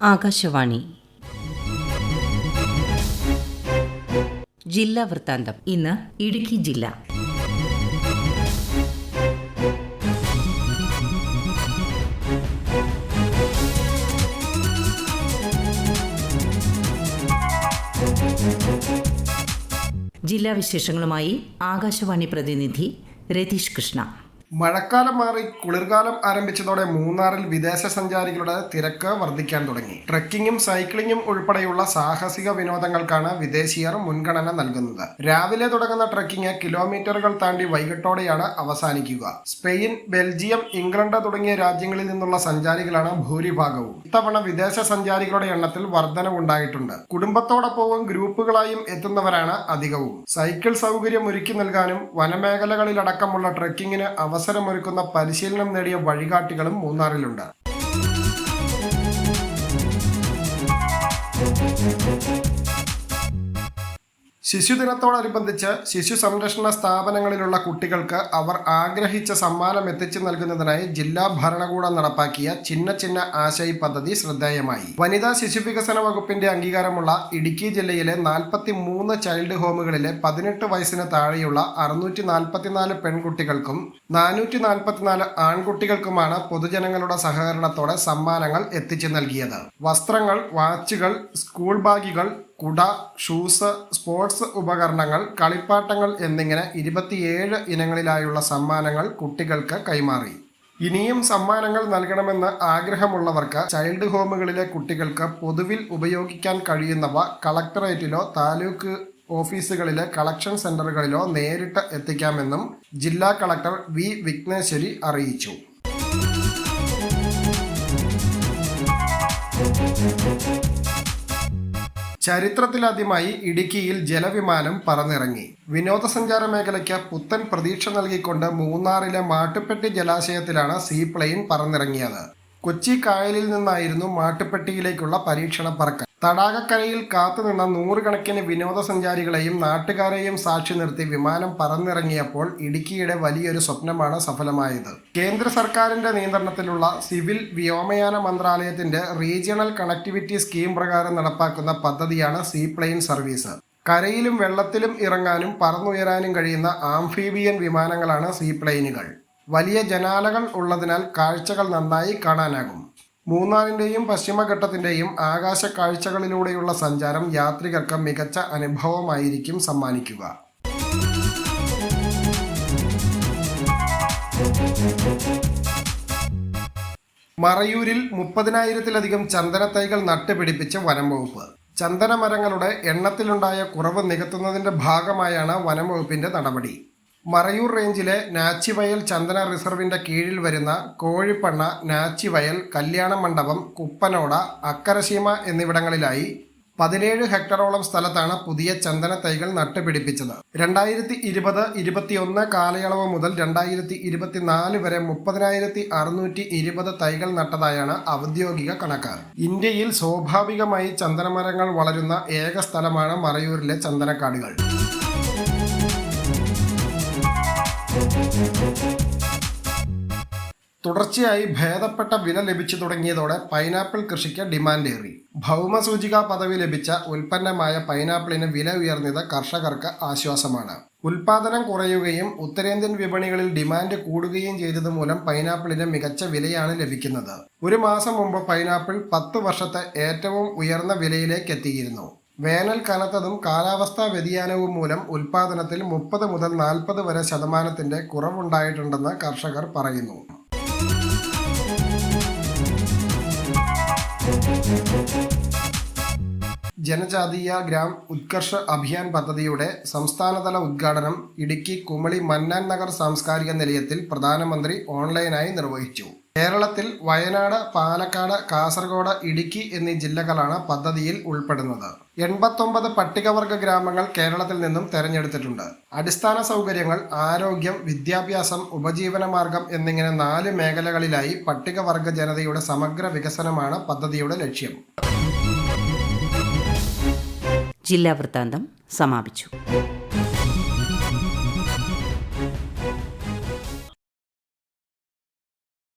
ആകാശവാണി ജില്ലാ വൃത്താന്തം. ഇന്ന് ഇടുക്കി ജില്ല. ജില്ലാ വിശേഷങ്ങളുമായി ആകാശവാണി പ്രതിനിധി രതീഷ് കൃഷ്ണ. മഴക്കാലം മാറി കുളിർകാലം ആരംഭിച്ചതോടെ മൂന്നാറിൽ വിദേശ സഞ്ചാരികളുടെ തിരക്ക് വർദ്ധിക്കാൻ തുടങ്ങി. ട്രെക്കിങ്ങും സൈക്ലിങ്ങും ഉൾപ്പെടെയുള്ള സാഹസിക വിനോദങ്ങൾക്കാണ് വിദേശീയർ മുൻഗണന നൽകുന്നത്. രാവിലെ തുടങ്ങുന്ന ട്രെക്കിംഗ് കിലോമീറ്ററുകൾ താണ്ടി വൈകിട്ടോടെയാണ് അവസാനിക്കുക. സ്പെയിൻ, ബെൽജിയം, ഇംഗ്ലണ്ട് തുടങ്ങിയ രാജ്യങ്ങളിൽ നിന്നുള്ള സഞ്ചാരികളാണ് ഭൂരിഭാഗവും. ഇത്തവണ വിദേശ സഞ്ചാരികളുടെ എണ്ണത്തിൽ വർധനവുണ്ടായിട്ടുണ്ട്. കുടുംബത്തോടൊപ്പവും ഗ്രൂപ്പുകളായും എത്തുന്നവരാണ് അധികവും. സൈക്കിൾ സൗകര്യം ഒരുക്കി നൽകാനും വനമേഖലകളിലടക്കമുള്ള ട്രെക്കിങ്ങിന് അവസരമൊരുക്കുന്ന പരിശീലനം നേടിയ വഴികാട്ടികളും മൂന്നാറിലുണ്ട്. ശിശുദിനത്തോടനുബന്ധിച്ച് ശിശു സംരക്ഷണ സ്ഥാപനങ്ങളിലുള്ള കുട്ടികൾക്ക് അവർ ആഗ്രഹിച്ച സമ്മാനം എത്തിച്ചു നൽകുന്നതിനായി ജില്ലാ ഭരണകൂടം നടപ്പാക്കിയ ചിന്ന ചിന്ന ആശയ് പദ്ധതി ശ്രദ്ധേയമായി. വനിതാ ശിശു വികസന വകുപ്പിന്റെ അംഗീകാരമുള്ള ഇടുക്കി ജില്ലയിലെ 43 ചൈൽഡ് ഹോമുകളിലെ 18 വയസ്സിന് താഴെയുള്ള 644 പെൺകുട്ടികൾക്കും 444 ആൺകുട്ടികൾക്കുമാണ് പൊതുജനങ്ങളുടെ സഹകരണത്തോടെ സമ്മാനങ്ങൾ എത്തിച്ചു നൽകിയത്. വസ്ത്രങ്ങൾ, വാച്ചുകൾ, സ്കൂൾ ബാഗുകൾ, കുട, ഷൂസ്, സ്പോർട്സ് ഉപകരണങ്ങൾ, കളിപ്പാട്ടങ്ങൾ എന്നിങ്ങനെ 27 ഇനങ്ങളിലായുള്ള സമ്മാനങ്ങൾ കുട്ടികൾക്ക് കൈമാറി. ഇനിയും സമ്മാനങ്ങൾ നൽകണമെന്ന് ആഗ്രഹമുള്ളവർക്ക് ചൈൽഡ് ഹോമുകളിലെ കുട്ടികൾക്ക് പൊതുവിൽ ഉപയോഗിക്കാൻ കഴിയുന്നവ കളക്ടറേറ്റിലോ താലൂക്ക് ഓഫീസുകളിലെ കളക്ഷൻ സെന്ററുകളിലോ നേരിട്ട് എത്തിക്കാമെന്നും ജില്ലാ കളക്ടർ വി വിഘ്നേശ്വരി അറിയിച്ചു. ചരിത്രത്തിലാദ്യമായി ഇടുക്കിയിൽ ജലവിമാനം പറന്നിറങ്ങി. വിനോദസഞ്ചാര മേഖലയ്ക്ക് പുത്തൻ പ്രതീക്ഷ നൽകിക്കൊണ്ട് മൂന്നാറിലെ മാട്ടുപ്പെട്ടി ജലാശയത്തിലാണ് സീപ്ലെയിൻ പറന്നിറങ്ങിയത്. കൊച്ചി കായലിൽ നിന്നായിരുന്നു മാട്ടുപ്പെട്ടിയിലേക്കുള്ള പരീക്ഷണ പറക്കൽ. തടാകക്കരയിൽ കാത്തുനിന്ന 100 കണക്കിന് വിനോദസഞ്ചാരികളെയും നാട്ടുകാരെയും സാക്ഷി നിർത്തി വിമാനം പറന്നിറങ്ങിയപ്പോൾ ഇടുക്കിയുടെ വലിയൊരു സ്വപ്നമാണ് സഫലമായത്. കേന്ദ്ര സർക്കാരിന്റെ നിയന്ത്രണത്തിലുള്ള സിവിൽ വ്യോമയാന മന്ത്രാലയത്തിന്റെ റീജിയണൽ കണക്ടിവിറ്റി സ്കീം പ്രകാരം നടപ്പാക്കുന്ന പദ്ധതിയാണ് സീപ്ലെയിൻ സർവീസ്. കരയിലും വെള്ളത്തിലും ഇറങ്ങാനും പറന്നുയരാനും കഴിയുന്ന ആംഫീബിയൻ വിമാനങ്ങളാണ് സീപ്ലെയിനുകൾ. വലിയ ജനാലകൾ ഉള്ളതിനാൽ കാഴ്ചകൾ നന്നായി കാണാനാകും. മൂന്നാറിൻ്റെയും പശ്ചിമഘട്ടത്തിൻ്റെയും ആകാശ കാഴ്ചകളിലൂടെയുള്ള സഞ്ചാരം യാത്രികർക്ക് മികച്ച അനുഭവമായിരിക്കും സമ്മാനിക്കുക. മറയൂരിൽ 30,000-ലധികം ചന്ദനത്തൈകൾ നട്ടുപിടിപ്പിച്ച് വനം വകുപ്പ്. ചന്ദനമരങ്ങളുടെ എണ്ണത്തിലുണ്ടായ കുറവ് നികത്തുന്നതിൻ്റെ ഭാഗമായാണ് വനം വകുപ്പിൻ്റെ നടപടി. മറയൂർ റേഞ്ചിലെ നാച്ചിവയൽ ചന്ദന റിസർവിന്റെ കീഴിൽ വരുന്ന കോഴിപ്പണ്ണ, നാച്ചിവയൽ, കല്യാണ മണ്ഡപം, കുപ്പനോട, അക്കരശീമ എന്നിവിടങ്ങളിലായി 17 ഹെക്ടറോളം സ്ഥലത്താണ് പുതിയ ചന്ദന തൈകൾ നട്ടുപിടിപ്പിച്ചത്. 2020-21 കാലയളവ് മുതൽ 2024 വരെ 30,620 തൈകൾ നട്ടതായാണ് ഔദ്യോഗിക കണക്ക്. ഇന്ത്യയിൽ സ്വാഭാവികമായി ചന്ദനമരങ്ങൾ വളരുന്ന ഏക സ്ഥലമാണ് മറയൂരിലെ ചന്ദനക്കാടുകൾ. തുടർച്ചയായി ഭേദപ്പെട്ട വില ലഭിച്ചു തുടങ്ങിയതോടെ പൈനാപ്പിൾ കൃഷിക്ക് ഡിമാൻഡേറി. ഭൗമസൂചികാ പദവി ലഭിച്ച ഉൽപ്പന്നമായ പൈനാപ്പിളിന് വില ഉയർന്നത് കർഷകർക്ക് ആശ്വാസമാണ്. ഉൽപാദനം കുറയുകയും ഉത്തരേന്ത്യൻ വിപണികളിൽ ഡിമാൻഡ് കൂടുകയും ചെയ്തതുമൂലം പൈനാപ്പിളിന് മികച്ച വിലയാണ് ലഭിക്കുന്നത്. ഒരു മാസം മുമ്പ് പൈനാപ്പിൾ 10 വർഷത്തെ ഏറ്റവും ഉയർന്ന വിലയിലേക്ക് എത്തിയിരുന്നു. വേനൽ കനത്തതും കാലാവസ്ഥാ വ്യതിയാനവും മൂലം ഉൽപാദനത്തിൽ 30 മുതൽ 40 വരെ ശതമാനത്തിന്റെ കുറവുണ്ടായിട്ടുണ്ടെന്ന് കർഷകർ പറയുന്നു. ജനജാതീയ ഗ്രാം ഉത്കർഷ് അഭിയാൻ പദ്ധതിയുടെ സംസ്ഥാനതല ഉദ്ഘാടനം ഇടുക്കി കുമളി മന്നാൻ നഗർ സാംസ്കാരിക നിലയത്തിൽ പ്രധാനമന്ത്രി ഓൺലൈനായി നിർവഹിച്ചു. കേരളത്തിൽ വയനാട്, പാലക്കാട്, കാസർഗോഡ്, ഇടുക്കി എന്നീ ജില്ലകളാണ് പദ്ധതിയിൽ ഉൾപ്പെടുന്നത്. 89 പട്ടികവർഗ ഗ്രാമങ്ങൾ കേരളത്തിൽ നിന്നും തെരഞ്ഞെടുത്തിട്ടുണ്ട്. അടിസ്ഥാന സൗകര്യങ്ങൾ, ആരോഗ്യം, വിദ്യാഭ്യാസം, ഉപജീവനമാർഗം എന്നിങ്ങനെ 4 മേഖലകളിലായി പട്ടികവർഗ ജനതയുടെ സമഗ്ര വികസനമാണ് പദ്ധതിയുടെ ലക്ഷ്യം. ജില്ലാ വൃത്താന്തം സമാപിച്ചു.